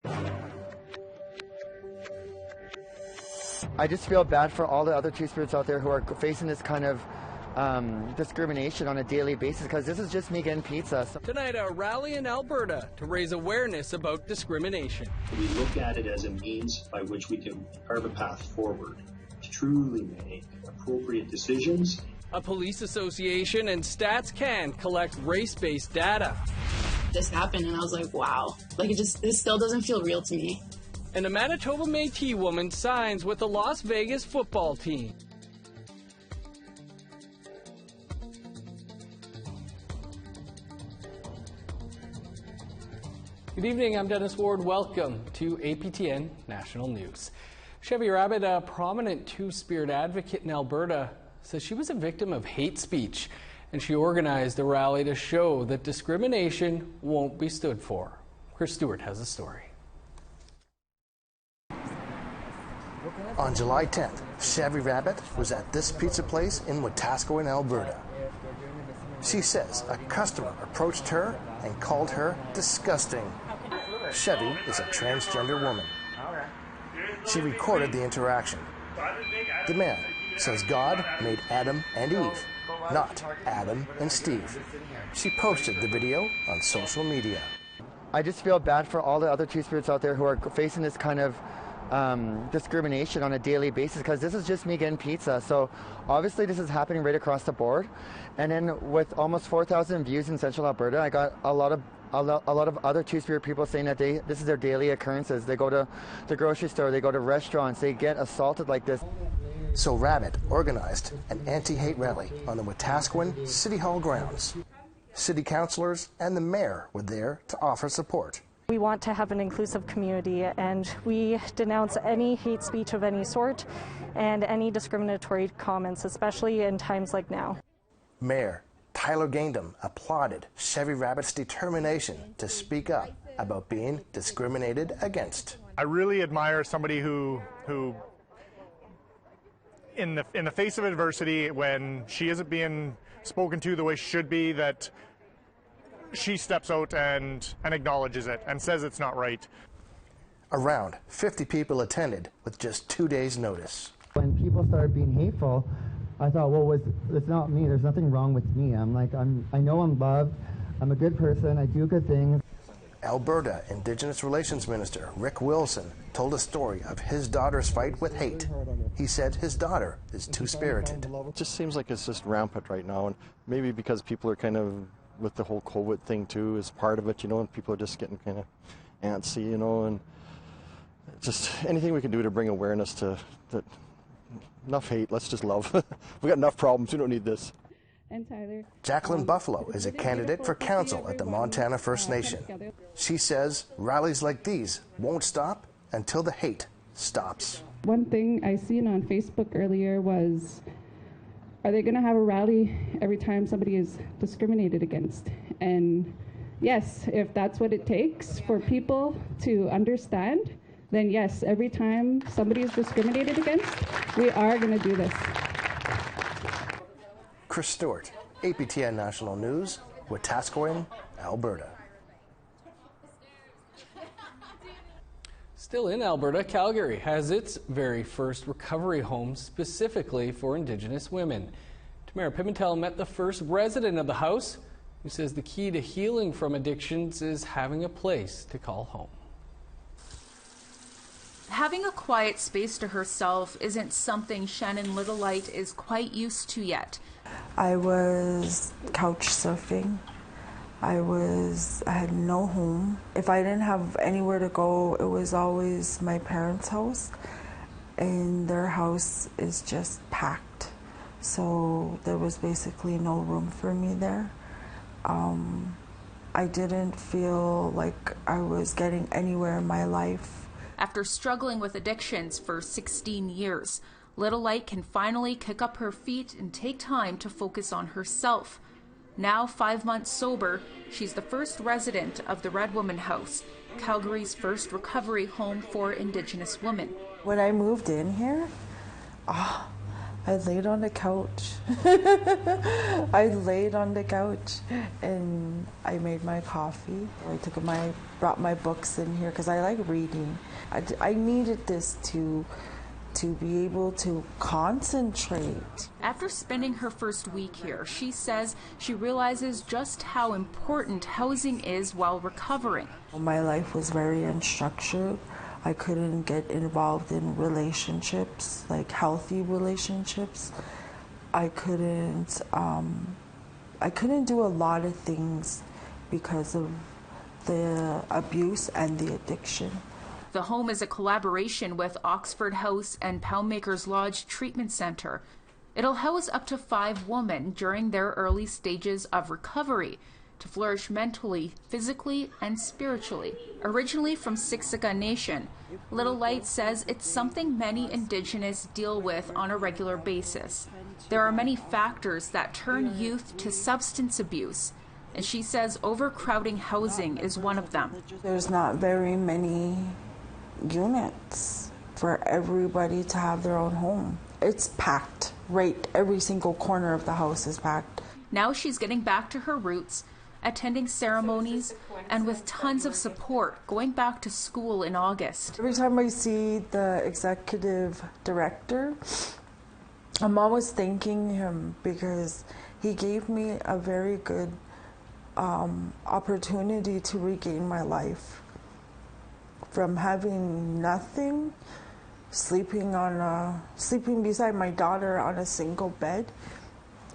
I just feel bad for all the other Two-Spirits out there who are facing this kind of discrimination on a daily basis, because this is just me getting pizza. Tonight, a rally in Alberta to raise awareness about discrimination. We look at it as a means by which we can carve a path forward to truly make appropriate decisions. A police association and Stats Can collect race-based data. This happened and I was like, wow, like this still doesn't feel real to me. And a Manitoba Métis woman signs with the Las Vegas football team. Good evening, I'm Dennis Ward. Welcome to APTN National News. Chevy Rabbit, a prominent Two-Spirit advocate in Alberta, says she was a victim of hate speech, and she organized a rally to show that discrimination won't be stood for. Chris Stewart has a story. On July 10th, Chevy Rabbit was at this pizza place in Wetaskiwin, Alberta. She says a customer approached her and called her disgusting. Chevy is a transgender woman. She recorded the interaction. The man says God made Adam and Eve, not Adam and Steve. She posted the video on social media. I just feel bad for all the other Two-Spirits out there who are facing this kind of discrimination on a daily basis, because this is just me getting pizza. So obviously this is happening right across the board. And then with almost 4,000 views in Central Alberta, I got a lot of other Two-Spirit people saying that this is their daily occurrences. They go to the grocery store, they go to restaurants, they get assaulted like this. So Rabbit organized an anti-hate rally on the Wetaskiwin City Hall grounds. City councillors and the mayor were there to offer support. We want to have an inclusive community, and we denounce any hate speech of any sort and any discriminatory comments, especially in times like now. Mayor Tyler Gaindham applauded Chevy Rabbit's determination to speak up about being discriminated against. I really admire somebody who in the face of adversity, when she isn't being spoken to the way she should be, that she steps out and acknowledges it and says it's not right. Around 50 people attended with just 2 days' notice. When people started being hateful, I thought, well, it's not me. There's nothing wrong with me. I know I'm loved. I'm a good person. I do good things. Alberta Indigenous Relations Minister Rick Wilson told a story of his daughter's fight with hate. He said his daughter is Two-Spirited. It just seems like it's just rampant right now, and maybe because people are kind of, with the whole COVID thing too, is part of it, and people are just getting kind of antsy, and just anything we can do to bring awareness to that. Enough hate, let's just love. We got enough problems, we don't need this. And Tyler. Jacqueline Buffalo is a candidate for council at the Montana First Nation. She says rallies like these won't stop until the hate stops. One thing I seen on Facebook earlier was, are they going to have a rally every time somebody is discriminated against? And yes, if that's what it takes for people to understand, then yes, every time somebody is discriminated against, we are going to do this. Chris Stewart, APTN National News, Wetaskiwin, Alberta. Still in Alberta, Calgary has its very first recovery home specifically for Indigenous women. Tamara Pimentel met the first resident of the house, who says the key to healing from addictions is having a place to call home. Having a quiet space to herself isn't something Shannon Littlelight is quite used to yet. I was couch surfing. I had no home. If I didn't have anywhere to go, it was always my parents' house, and their house is just packed. So there was basically no room for me there. I didn't feel like I was getting anywhere in my life. After struggling with addictions for 16 years, Littlelight can finally kick up her feet and take time to focus on herself. Now 5 months sober, she's the first resident of the Red Woman House, Calgary's first recovery home for Indigenous women. When I moved in here, I I laid on the couch. I laid on the couch and I made my coffee. I brought my books in here because I like reading. I needed this to be able to concentrate. After spending her first week here, she says she realizes just how important housing is while recovering. My life was very unstructured. I couldn't get involved in relationships, like healthy relationships. I couldn't do a lot of things because of the abuse and the addiction. The home is a collaboration with Oxford House and Poundmakers Lodge Treatment Center. It'll house up to 5 women during their early stages of recovery to flourish mentally, physically, and spiritually. Originally from Siksika Nation, Little Light says it's something many Indigenous deal with on a regular basis. There are many factors that turn youth to substance abuse, and she says overcrowding housing is one of them. There's not very many units for everybody to have their own home. It's packed, right? Every single corner of the house is packed. Now she's getting back to her roots, attending ceremonies, and with tons of support, going back to school in August. Every time I see the executive director, I'm always thanking him because he gave me a very good opportunity to regain my life. From having nothing, sleeping beside my daughter on a single bed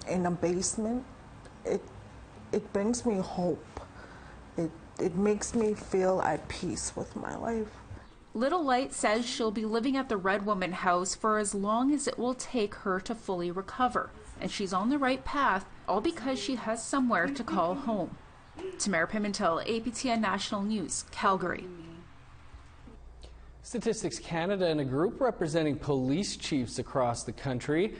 in a basement, it brings me hope. It makes me feel at peace with my life. Little Light says she'll be living at the Red Woman House for as long as it will take her to fully recover. And she's on the right path, all because she has somewhere to call home. Tamara Pimentel, APTN National News, Calgary. Statistics Canada and a group representing police chiefs across the country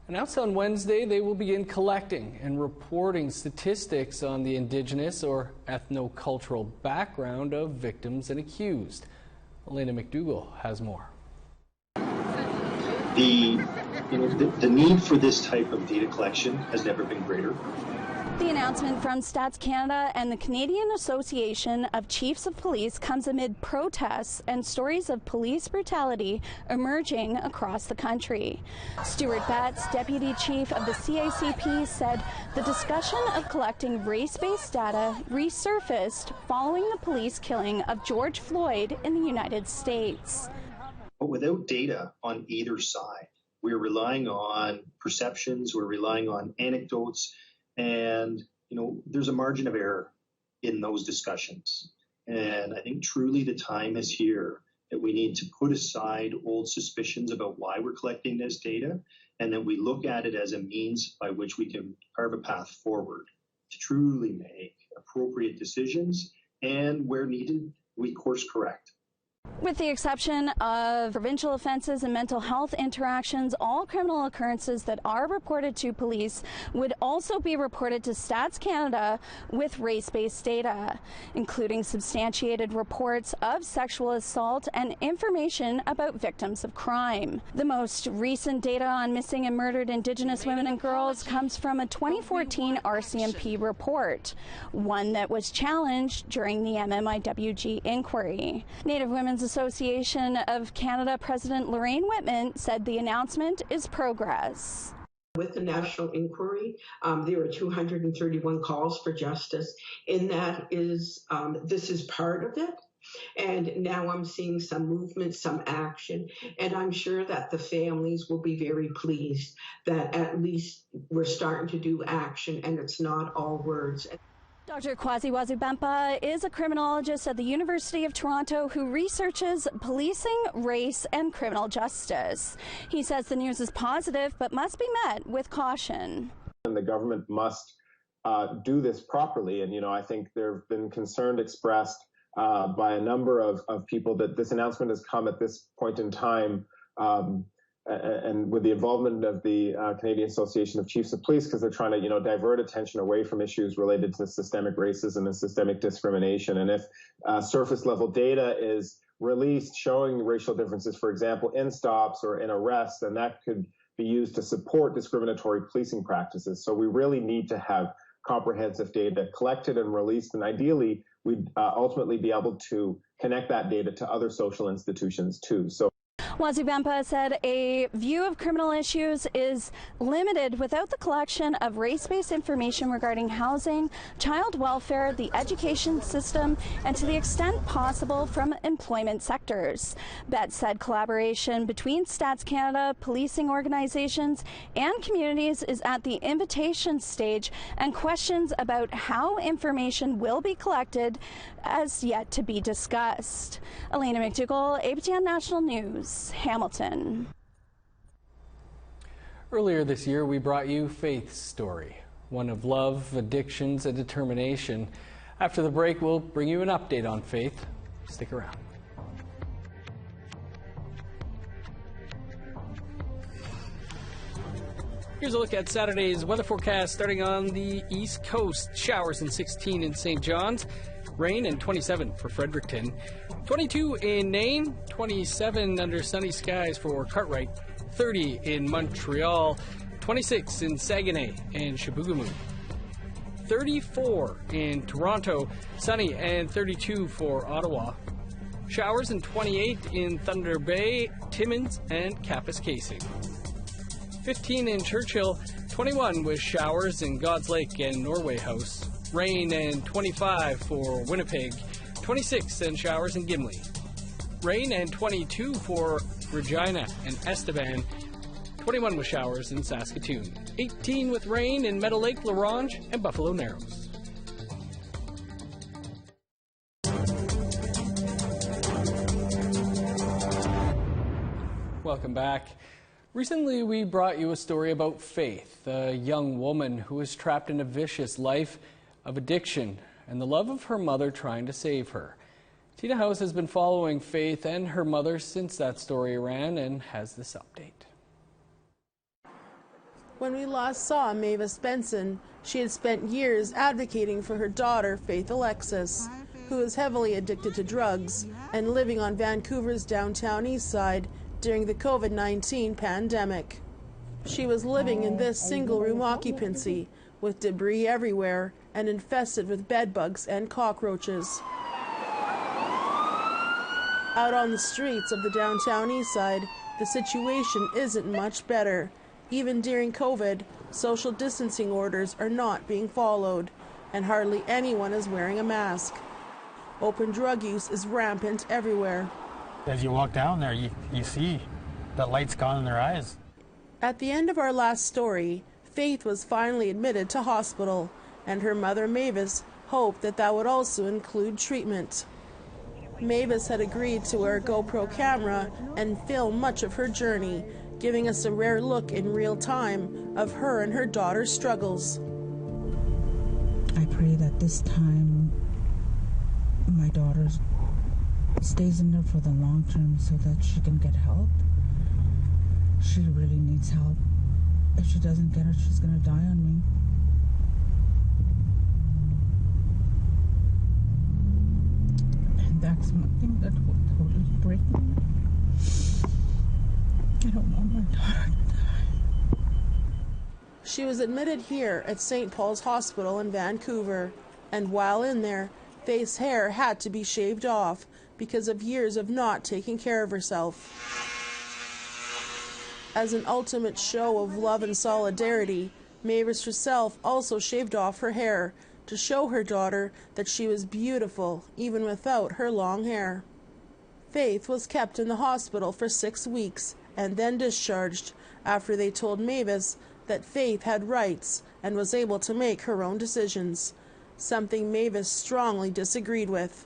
announced on Wednesday they will begin collecting and reporting statistics on the Indigenous or ethnocultural background of victims and accused. Elena McDougall has more. The need for this type of data collection has never been greater. The announcement from Stats Canada and the Canadian Association of Chiefs of Police comes amid protests and stories of police brutality emerging across the country. Stuart Batts, Deputy Chief of the CACP, said the discussion of collecting race-based data resurfaced following the police killing of George Floyd in the United States. But without data on either side, we're relying on perceptions, we're relying on anecdotes, and, there's a margin of error in those discussions. And I think truly the time is here that we need to put aside old suspicions about why we're collecting this data, and that we look at it as a means by which we can carve a path forward to truly make appropriate decisions, and where needed, we course correct. With the exception of provincial offenses and mental health interactions, all criminal occurrences that are reported to police would also be reported to Stats Canada with race-based data, including substantiated reports of sexual assault and information about victims of crime. The most recent data on missing and murdered Indigenous women and girls comes from a 2014 RCMP report, one that was challenged during the MMIWG inquiry. Native Women's Association of Canada President Lorraine Whitman said the announcement is progress. With the national inquiry, there are 231 calls for justice, and that is, this is part of it. And now I'm seeing some movement, some action, and I'm sure that the families will be very pleased that at least we're starting to do action and it's not all words. Dr. Kwasi Wazubempa is a criminologist at the University of Toronto who researches policing, race, and criminal justice. He says the news is positive but must be met with caution. And the government must do this properly. And, I think there have been concern expressed by a number of people that this announcement has come at this point in time and with the involvement of the Canadian Association of Chiefs of Police, because they're trying to, divert attention away from issues related to systemic racism and systemic discrimination. And if surface level data is released showing racial differences, for example, in stops or in arrests, then that could be used to support discriminatory policing practices. So we really need to have comprehensive data collected and released, and ideally we'd ultimately be able to connect that data to other social institutions too. So Wazubempa said a view of criminal issues is limited without the collection of race-based information regarding housing, child welfare, the education system, and to the extent possible from employment sectors. Bet said collaboration between Stats Canada, policing organizations, and communities is at the invitation stage, and questions about how information will be collected as yet to be discussed. Elena McDougall, APTN National News, Hamilton. Earlier this year, we brought you Faith's story, one of love, addictions, and determination. After the break, we'll bring you an update on Faith. Stick around. Here's a look at Saturday's weather forecast starting on the East Coast. Showers and 16 in St. John's. Rain and 27 for Fredericton. 22 in Nain. 27 under sunny skies for Cartwright. 30 in Montreal. 26 in Saguenay and Chibougamau. 34 in Toronto. Sunny and 32 for Ottawa. Showers and 28 in Thunder Bay, Timmins, and Kapuskasing. 15 in Churchill, 21 with showers in God's Lake and Norway House. Rain and 25 for Winnipeg, 26 and showers in Gimli. Rain and 22 for Regina and Estevan, 21 with showers in Saskatoon. 18 with rain in Meadow Lake, La Ronge, and Buffalo Narrows. Welcome back. Recently, we brought you a story about Faith, a young woman who was trapped in a vicious life of addiction and the love of her mother trying to save her. Tina House has been following Faith and her mother since that story ran and has this update. When we last saw Mavis Benson, she had spent years advocating for her daughter, Faith Alexis, who is heavily addicted to drugs and living on Vancouver's downtown Eastside during the COVID-19 pandemic. She was living in this single-room occupancy with debris everywhere and infested with bedbugs and cockroaches. Out on the streets of the downtown Eastside, the situation isn't much better. Even during COVID, social distancing orders are not being followed, and hardly anyone is wearing a mask. Open drug use is rampant everywhere. As you walk down there, you see the light's gone in their eyes. At the end of our last story, Faith was finally admitted to hospital, and her mother Mavis hoped that would also include treatment. Mavis had agreed to wear a GoPro camera and film much of her journey, giving us a rare look in real time of her and her daughter's struggles. I pray that this time my daughter stays in there for the long term so that she can get help. She really needs help. If she doesn't get it, she's going to die on me. And that's one thing that will totally break me. I don't want my daughter to die. She was admitted here at St. Paul's Hospital in Vancouver, and while in there, Faith's hair had to be shaved off because of years of not taking care of herself. As an ultimate show of love and solidarity, Mavis herself also shaved off her hair to show her daughter that she was beautiful even without her long hair. Faith was kept in the hospital for 6 weeks and then discharged after they told Mavis that Faith had rights and was able to make her own decisions, something Mavis strongly disagreed with.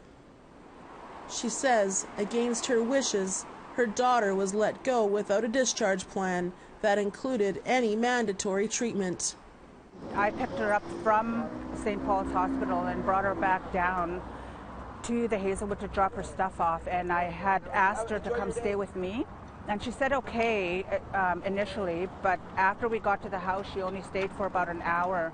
She says, against her wishes, her daughter was let go without a discharge plan that included any mandatory treatment. I picked her up from St. Paul's Hospital and brought her back down to the Hazelwood to drop her stuff off, and I had asked her to come stay with me, and she said okay initially, but after we got to the house she only stayed for about an hour.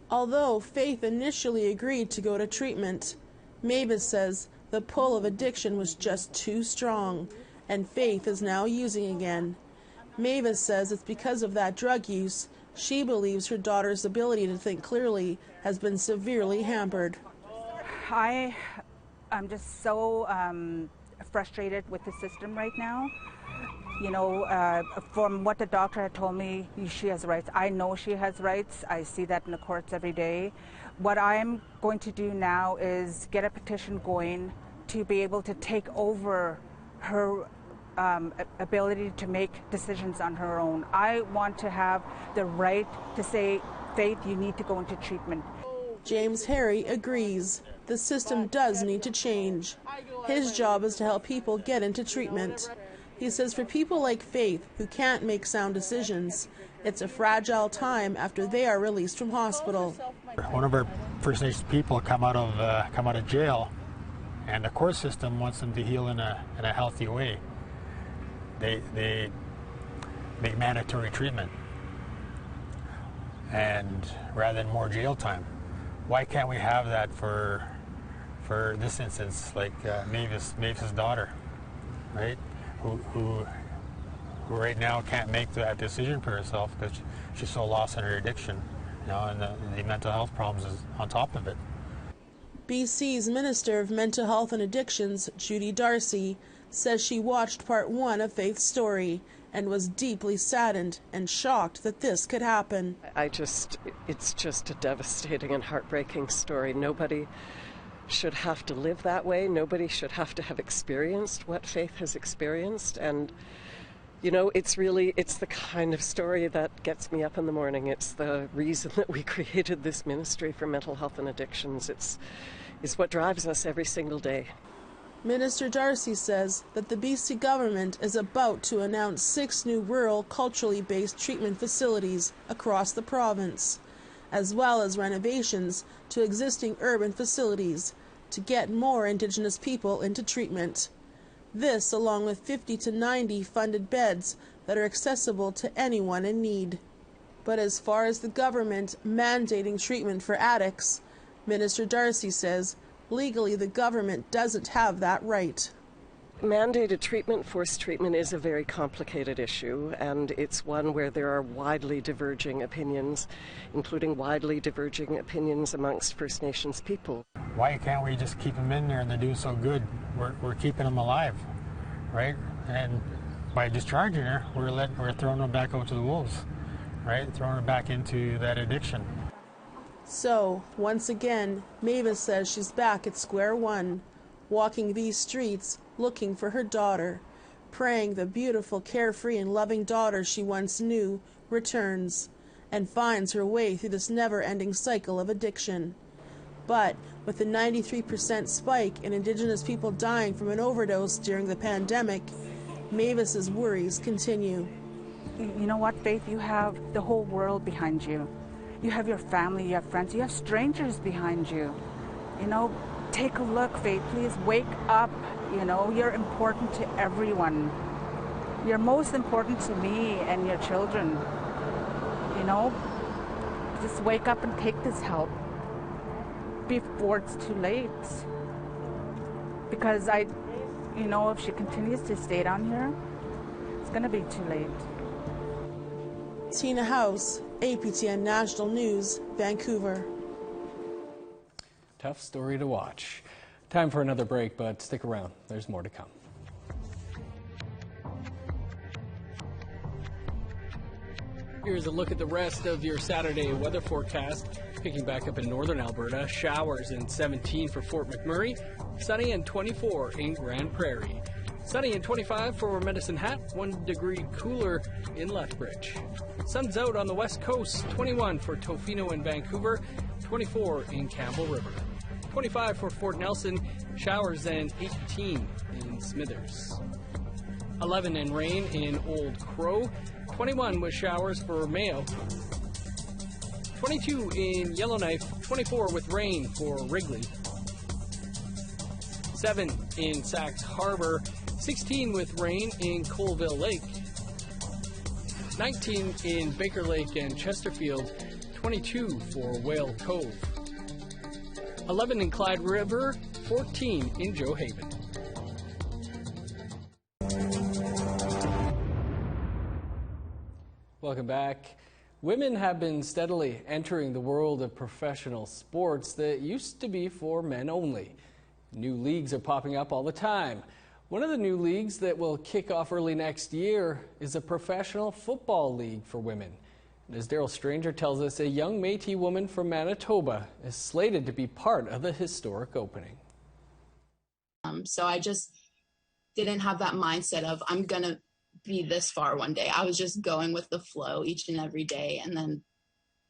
Although Faith initially agreed to go to treatment, Mavis says the pull of addiction was just too strong, and Faith is now using again. Mavis says it's because of that drug use she believes her daughter's ability to think clearly has been severely hampered. I'm just so frustrated with the system right now. You know, from what the doctor had told me, she has rights. I know she has rights. I see that in the courts every day. What I'm going to do now is get a petition going to be able to take over her ability to make decisions on her own. I want to have the right to say, Faith, you need to go into treatment. James Harry agrees. The system does need to change. His job is to help people get into treatment. He says for people like Faith, who can't make sound decisions, it's a fragile time after they are released from hospital. One of our First Nations people come out of jail, and the court system wants them to heal in a healthy way. They make mandatory treatment, and rather than more jail time. Why can't we have that for this instance, like Mavis's daughter, right? Who right now can't make that decision for herself because she's so lost in her addiction, you know, and the mental health problems is on top of it. BC's Minister of Mental Health and Addictions, Judy Darcy, says she watched part 1 of Faith's story and was deeply saddened and shocked that this could happen. It's just a devastating and heartbreaking story. Nobody should have to live that way. Nobody should have to have experienced what Faith has experienced. And, you know, it's the kind of story that gets me up in the morning. It's the reason that we created this ministry for mental health and addictions. It's what drives us every single day. Minister Darcy says that the BC government is about to announce 6 new rural, culturally based treatment facilities across the province, as well as renovations to existing urban facilities to get more Indigenous people into treatment. This along with 50 to 90 funded beds that are accessible to anyone in need. But as far as the government mandating treatment for addicts, Minister Darcy says legally the government doesn't have that right. Mandated treatment, forced treatment, is a very complicated issue, and it's one where there are widely diverging opinions, including widely diverging opinions amongst First Nations people. Why can't we just keep them in there and they're doing so good? We're keeping them alive, right? And by discharging her, we're throwing them back out to the wolves, right? Throwing her back into that addiction. So, once again, Mavis says she's back at square one, walking these streets looking for her daughter, praying the beautiful, carefree, and loving daughter she once knew returns and finds her way through this never-ending cycle of addiction. But with the 93% spike in Indigenous people dying from an overdose during the pandemic, Mavis's worries continue. You know what, Faith? You have the whole world behind you. You have your family, you have friends, you have strangers behind you. You know, take a look, Faith. Please wake up. You know, you're important to everyone. You're most important to me and your children. You know, just wake up and take this help before it's too late. Because if she continues to stay down here, it's going to be too late. Tina House, APTN National News, Vancouver. Tough story to watch. Time for another break, but stick around. There's more to come. Here's a look at the rest of your Saturday weather forecast. Picking back up in northern Alberta, showers and 17 for Fort McMurray, sunny and 24 in Grand Prairie. Sunny and 25 for Medicine Hat, 1 degree cooler in Lethbridge. Sun's out on the west coast, 21 for Tofino and Vancouver, 24 in Campbell River. 25 for Fort Nelson, showers and 18 in Smithers. 11 and rain in Old Crow, 21 with showers for Mayo. 22 in Yellowknife, 24 with rain for Wrigley. 7 in Sax Harbor, 16 with rain in Colville Lake. 19 in Baker Lake and Chesterfield, 22 for Whale Cove. 11 in Clyde River, 14 in Joe Haven. Welcome back. Women have been steadily entering the world of professional sports that used to be for men only. New leagues are popping up all the time. One of the new leagues that will kick off early next year is a professional football league for women. And as Daryl Stranger tells us, a young Métis woman from Manitoba is slated to be part of the historic opening. So I just didn't have that mindset of I'm going to be this far one day. I was just going with the flow each and every day. And then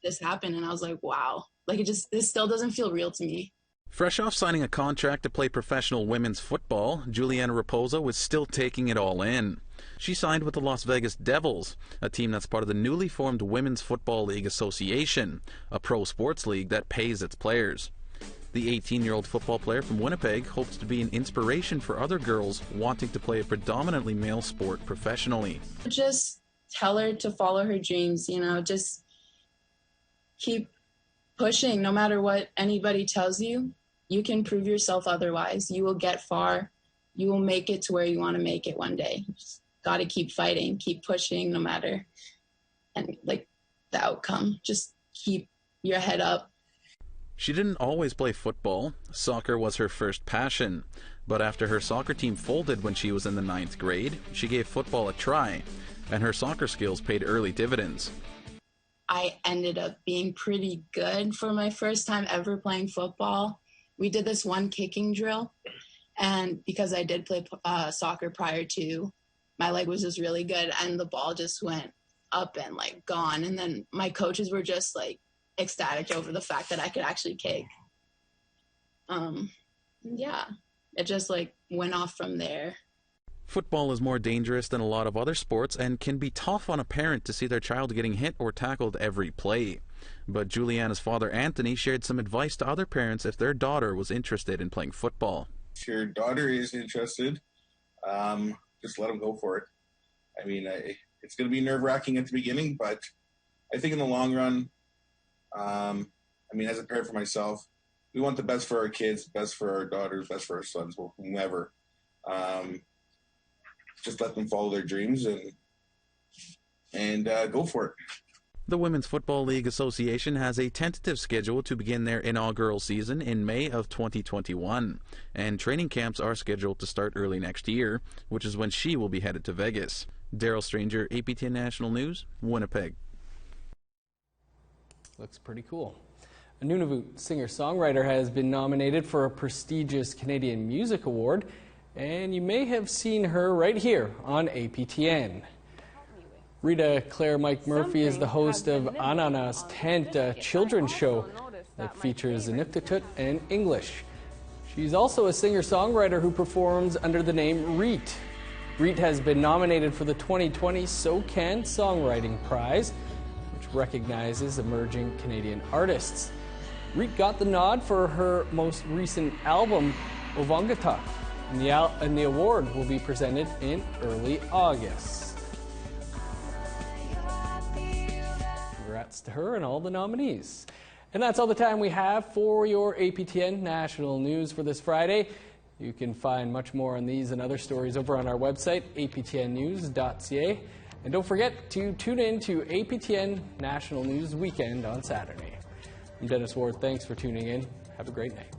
this happened and I was like, wow, like this still doesn't feel real to me. Fresh off signing a contract to play professional women's football, Juliana Raposa was still taking it all in. She signed with the Las Vegas Devils, a team that's part of the newly formed Women's Football League Association, a pro sports league that pays its players. The 18-year-old football player from Winnipeg hopes to be an inspiration for other girls wanting to play a predominantly male sport professionally. Just tell her to follow her dreams, just keep pushing. No matter what anybody tells you, you can prove yourself otherwise. You will get far. You will make it to where you want to make it one day. Just got to keep fighting, keep pushing no matter the outcome. Just keep your head up. She didn't always play football. Soccer was her first passion. But after her soccer team folded when she was in the 9th grade, she gave football a try, and her soccer skills paid early dividends. I ended up being pretty good for my first time ever playing football. We did this one kicking drill, and because I did play soccer prior to, my leg was just really good, and the ball just went up and gone. And then my coaches were just ecstatic over the fact that I could actually kick. Yeah, it just went off from there. Football is more dangerous than a lot of other sports and can be tough on a parent to see their child getting hit or tackled every play. But Juliana's father, Anthony, shared some advice to other parents if their daughter was interested in playing football. If your daughter is interested, just let them go for it. I mean, it's going to be nerve-wracking at the beginning, but I think in the long run, as a parent for myself, we want the best for our kids, best for our daughters, best for our sons, whomever. Just let them follow their dreams and go for it. The Women's Football League Association has a tentative schedule to begin their inaugural season in May of 2021, and training camps are scheduled to start early next year, which is when she will be headed to Vegas. Daryl Stranger, APTN National News, Winnipeg. Looks pretty cool. A Nunavut singer-songwriter has been nominated for a prestigious Canadian Music Award, and you may have seen her right here on APTN. Rita Claire Mike Murphy is the host of Anana's Tent, a children's show that features Inuktitut and English. She's also a singer-songwriter who performs under the name Reet. Reet has been nominated for the 2020 SOCAN Songwriting Prize, which recognizes emerging Canadian artists. Reet got the nod for her most recent album, Ovangata, and the award will be presented in early August. Congrats to her and all the nominees. And that's all the time we have for your APTN National News for this Friday. You can find much more on these and other stories over on our website, aptnnews.ca. And don't forget to tune in to APTN National News Weekend on Saturday. I'm Dennis Ward. Thanks for tuning in. Have a great night.